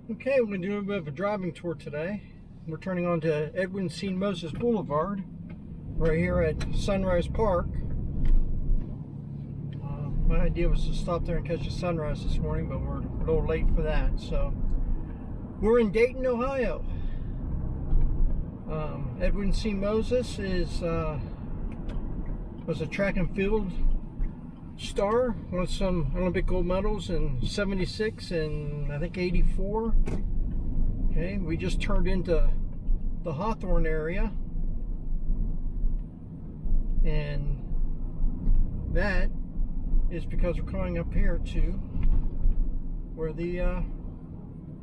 Okay, we're going to do a bit of a driving tour today. We're turning on to Edwin C. Moses Boulevard, right here at Sunrise Park. My idea was to stop there and catch a sunrise this morning, but we're a little late for that. So, we're in Dayton, Ohio. Edwin C. Moses was a track and field star, won some Olympic gold medals in '76 and I think '84. Okay, we just turned into the Hawthorne area, and that is because we're coming up here to where the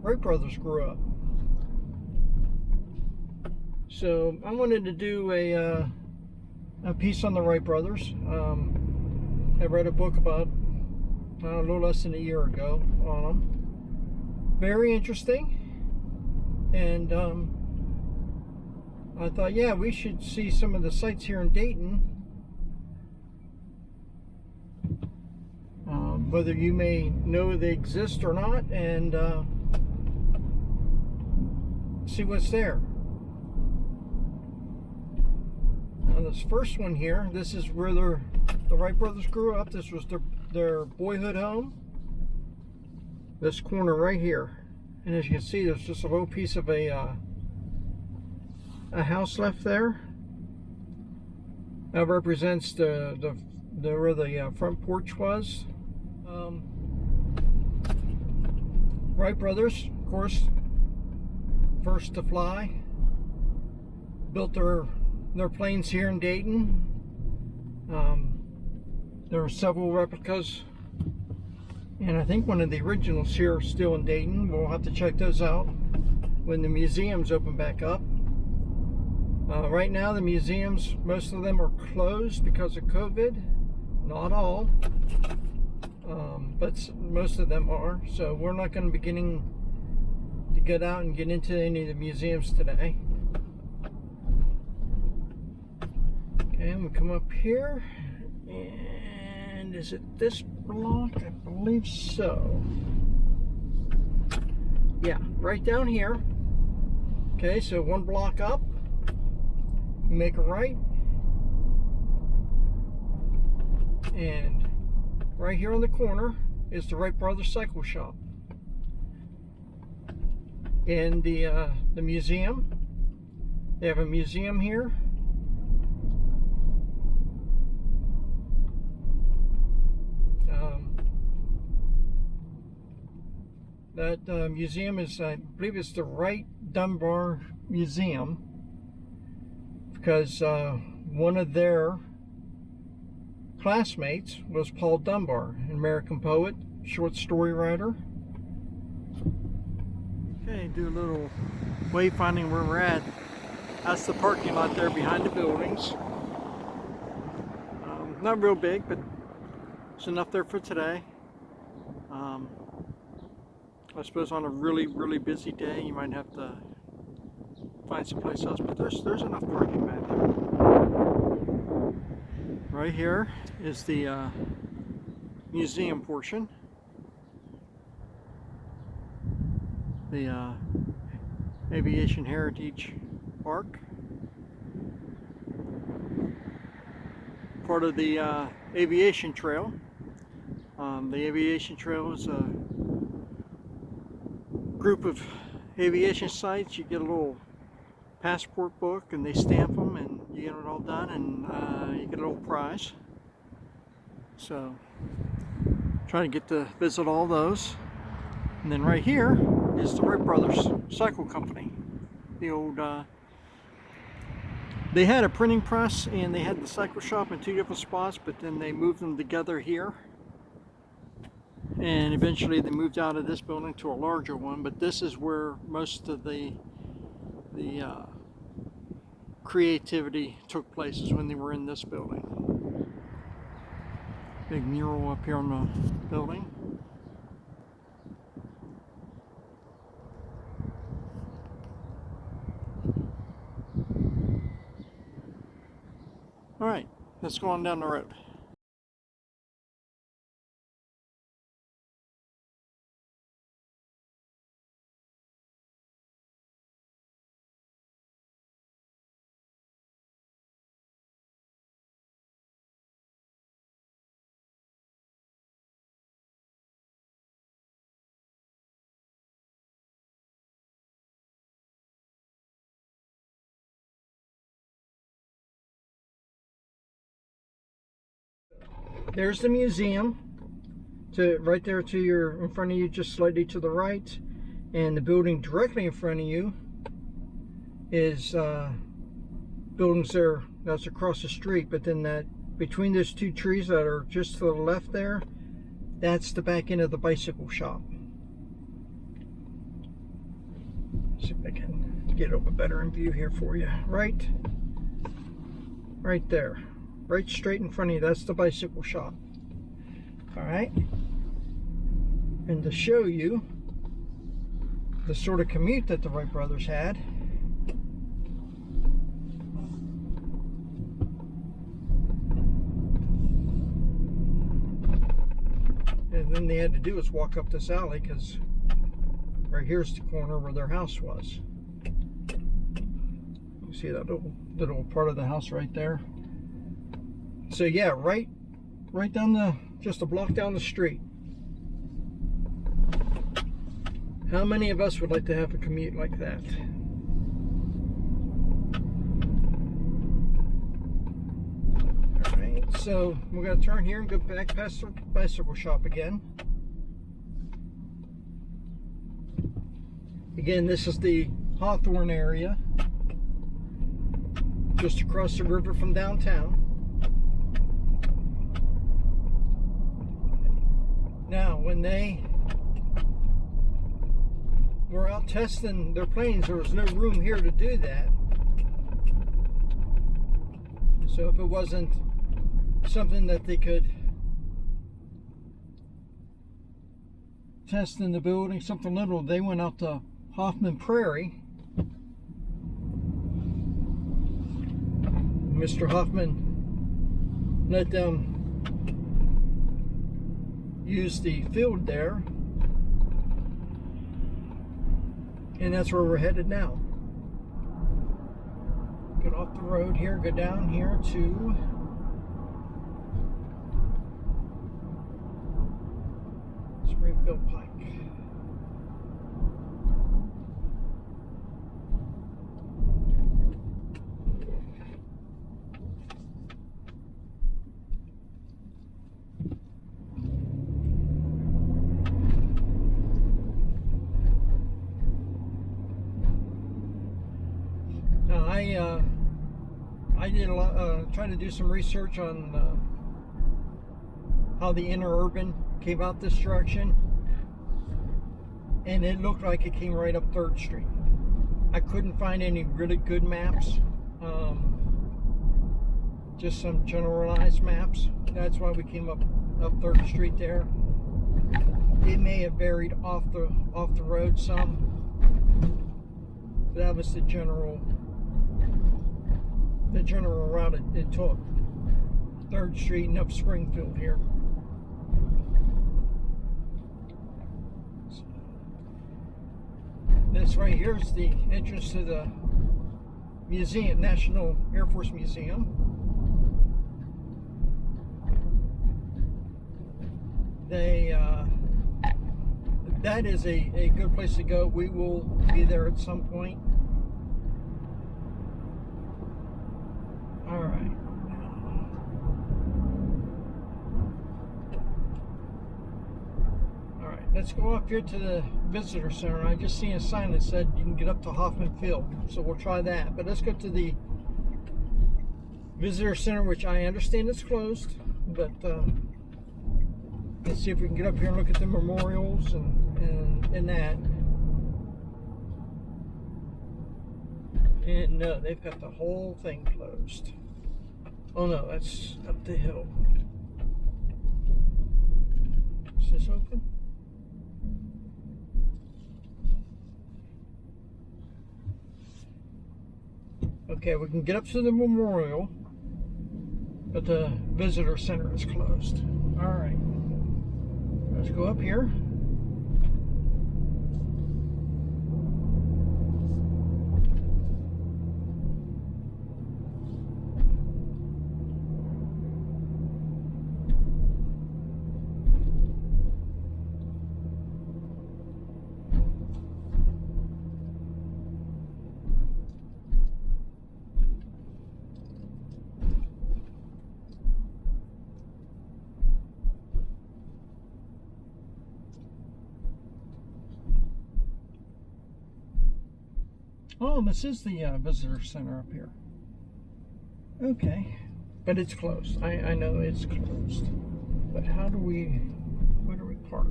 Wright Brothers grew up. So I wanted to do a piece on the Wright Brothers. I read a book about a little less than a year ago on them. Very interesting, and I thought, yeah, we should see some of the sites here in Dayton. Whether you may know they exist or not, and see what's there. Now this first one here, this is where the Wright Brothers grew up. This was their boyhood home. This corner right here, and as you can see, there's just a little piece of a house left there. That represents where the front porch was. Wright Brothers, of course, first to fly, built their planes here in Dayton. There are several replicas, and I think one of the originals here are still in Dayton. We'll have to check those out when the museums open back up. Right now the museums, most of them are closed because of COVID. Not all, but most of them are. So we're not going to be getting to get out and get into any of the museums today. Okay, and we come up here, and is it this block? I believe so. Yeah, right down here. Okay, so one block up, you make a right, and right here on the corner is the Wright Brothers Cycle Shop. And the museum, they have a museum here. That museum is, I believe it's the Wright Dunbar Museum, because one of their classmates was Paul Dunbar, an American poet, short story writer. Okay, do a little wayfinding where we're at. That's the parking lot there behind the buildings. Not real big, but it's enough there for today. I suppose on a really, really busy day, you might have to find someplace else, but there's enough parking back there. Right here is the museum portion. The Aviation Heritage Park. Part of the Aviation Trail. The Aviation Trail is a group of aviation sites. You get a little passport book, and they stamp them, and you get it all done, and you get a little prize. So trying to get to visit all those. And then right here is the Wright Brothers Cycle Company. The old they had a printing press and they had the cycle shop in two different spots, but then they moved them together here, and eventually they moved out of this building to a larger one. But this is where most of the creativity took place, is when they were in this building. Big mural up here on the building. All right, let's go on down the road. there's the museum. Right there to your, in front of you, just slightly to the right. And the building directly in front of you is buildings there that's across the street. But then that between those two trees that are just to the left there, that's the back end of the bicycle shop. See if I can get a little bit better in view here for you. Right there, right straight in front of you, that's the bicycle shop. All right, and to show you the sort of commute that the Wright brothers had, and then they had to do is walk up this alley, because right here's the corner where their house was. You see that little part of the house right there? So yeah, right down just a block down the street. How many of us would like to have a commute like that? All right, so we're gonna turn here and go back past the bicycle shop again. Again, this is the Hawthorne area, just across the river from downtown. Now, when they were out testing their planes, there was no room here to do that. So if it wasn't something that they could test in the building, something little, they went out to Hoffman Prairie. Mr. Hoffman let them use the field there, and that's where we're headed now. Get off the road here, go down here to Springfield Pike. I did a lot, trying to do some research on how the interurban came out this direction, and it looked like it came right up 3rd Street. I couldn't find any really good maps, just some generalized maps. That's why we came up 3rd Street there. It may have varied off the road some. That was the general route it took. 3rd Street and up Springfield here. This right here is the entrance to the museum, National Air Force Museum. That is a good place to go. We will be there at some point. All right. All right, let's go up here to the visitor center. I just seen a sign that said you can get up to Hoffman Field, so we'll try that. But let's go to the visitor center, which I understand is closed, but let's see if we can get up here and look at the memorials and that. And no, they've got the whole thing closed. Oh no, that's up the hill. Is this open? Okay, we can get up to the memorial, but the visitor center is closed. All right, let's go up here. Oh, this is the visitor center up here. Okay, but it's closed. I know it's closed. But where do we park?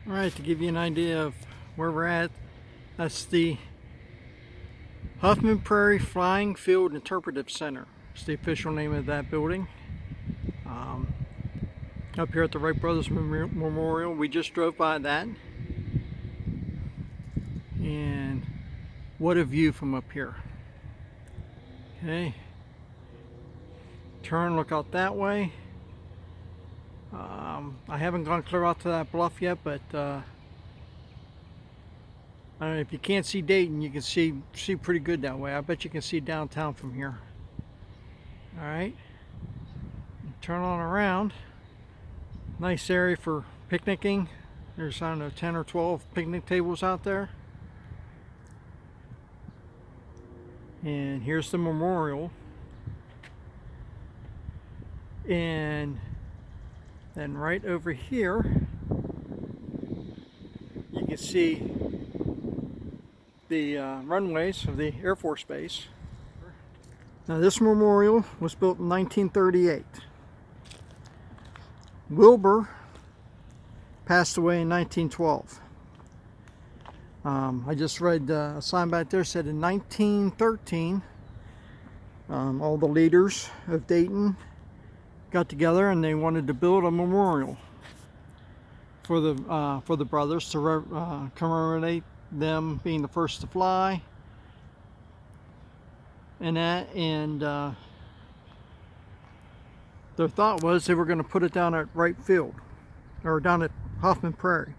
All right, to give you an idea of where we're at, that's the Huffman Prairie Flying Field Interpretive Center. It's the official name of that building. Up here at the Wright Brothers Memorial, we just drove by that. And what a view from up here. Okay. Turn, look out that way. I haven't gone clear out to that bluff yet, but I don't know, if you can't see Dayton, you can see pretty good that way. I bet you can see downtown from here. All right. Turn on around. Nice area for picnicking. There's, I don't know, 10 or 12 picnic tables out there. And here's the memorial. And then right over here, you can see the runways of the Air Force Base. Now this memorial was built in 1938. Wilbur passed away in 1912. I just read a sign back there said in 1913 all the leaders of Dayton got together and they wanted to build a memorial for the brothers to commemorate them being the first to fly and that, and their thought was they were going to put it down at Wright Field, or down at Huffman Prairie.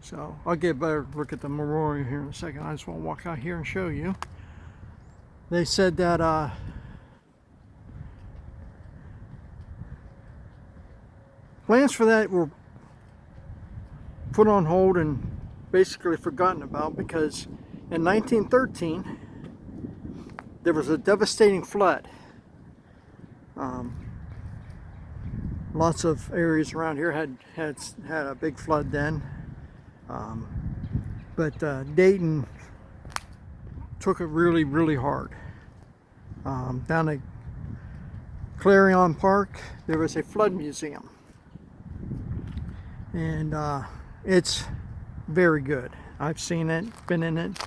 So I'll get a better look at the memorial here in a second. I just want to walk out here and show you. They said that plans for that were put on hold and basically forgotten about because in 1913 there was a devastating flood. Lots of areas around here had a big flood then, but Dayton took it really hard. Down at Clarion Park there was a flood museum, and it's very good. I've seen it, been in it.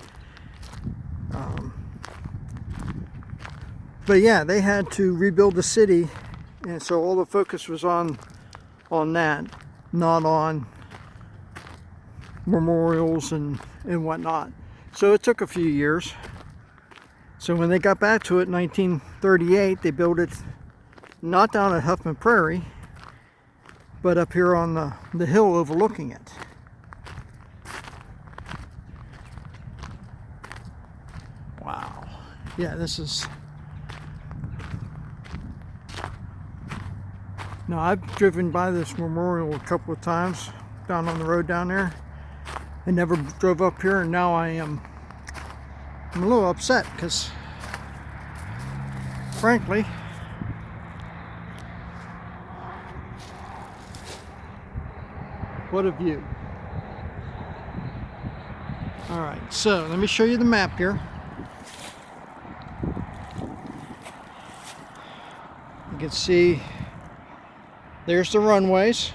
But yeah, they had to rebuild the city, and so all the focus was on that, not on memorials and whatnot. So it took a few years. So when they got back to it in 1938, they built it not down at Huffman Prairie, but up here on the hill overlooking it. Wow. Yeah, this is... Now, I've driven by this memorial a couple of times down on the road down there. I never drove up here, and now I'm a little upset because, frankly, what a view. All right, so let me show you the map here. You can see there's the runways.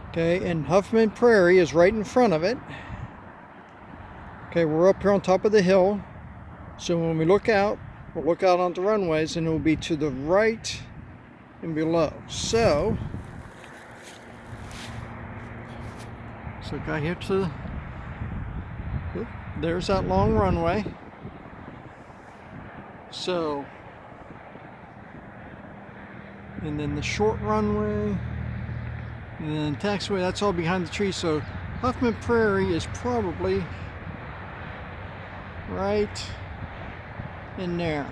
Okay, and Huffman Prairie is right in front of it. Okay, we're up here on top of the hill. So when we look out, we'll look out on the runways and it will be to the right and below. So got here to, there's that long runway. So, and then the short runway, and then taxiway, that's all behind the trees. So Huffman Prairie is probably right in there.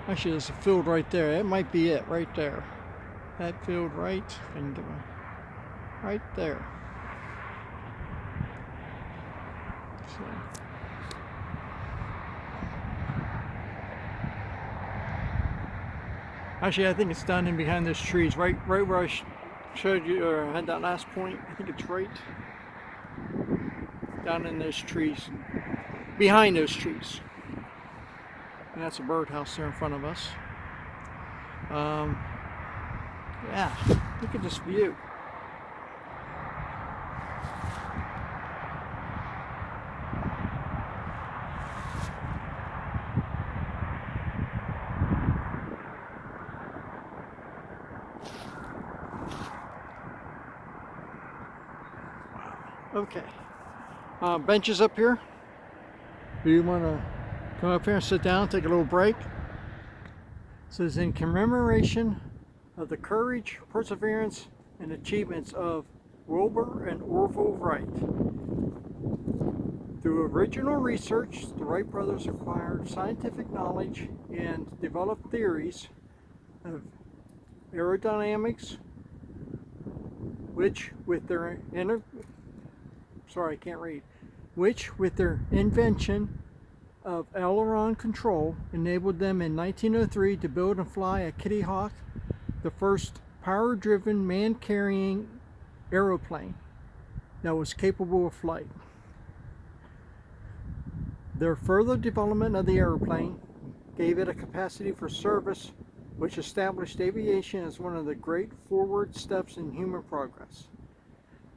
Actually, there's a field right there. That might be it right there. That field right, and right there. So. Actually, I think it's down in behind those trees, right where I showed you, or had that last point. I think it's right down in those trees, behind those trees. And that's a birdhouse there in front of us. Yeah, look at this view. Okay, benches up here. Do you want to come up here and sit down, take a little break? It says, in commemoration of the courage, perseverance, and achievements of Wilbur and Orville Wright. Through original research, the Wright brothers acquired scientific knowledge and developed theories of aerodynamics, which with their invention of aileron control enabled them in 1903 to build and fly a Kitty Hawk, the first power-driven man-carrying aeroplane that was capable of flight. Their further development of the airplane gave it a capacity for service, which established aviation as one of the great forward steps in human progress.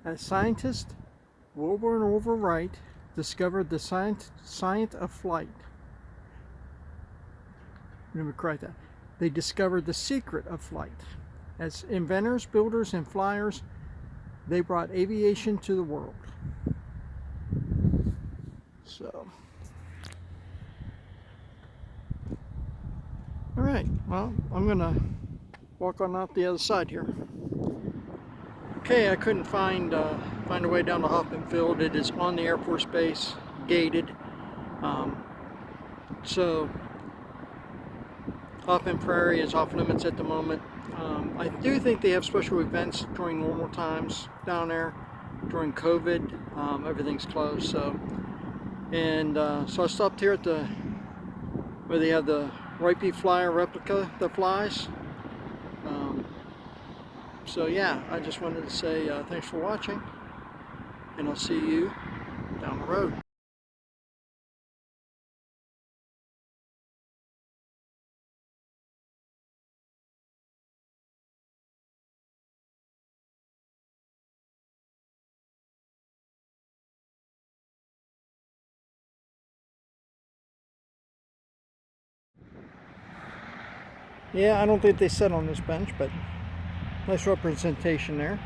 As scientists, Wilbur and Orville Wright discovered the science of flight. Let me correct that. They discovered the secret of flight. As inventors, builders, and flyers, they brought aviation to the world. So, all right, well, I'm gonna walk on out the other side here. Okay, I couldn't find a way down to Hoffman Field. It is on the Air Force Base, gated. So Hoffman Prairie is off limits at the moment. I do think they have special events during normal times down there. During COVID, everything's closed. So I stopped here at where they have the Wright Flyer replica that flies. So yeah, I just wanted to say thanks for watching, and I'll see you down the road. Yeah, I don't think they sat on this bench, but nice representation there.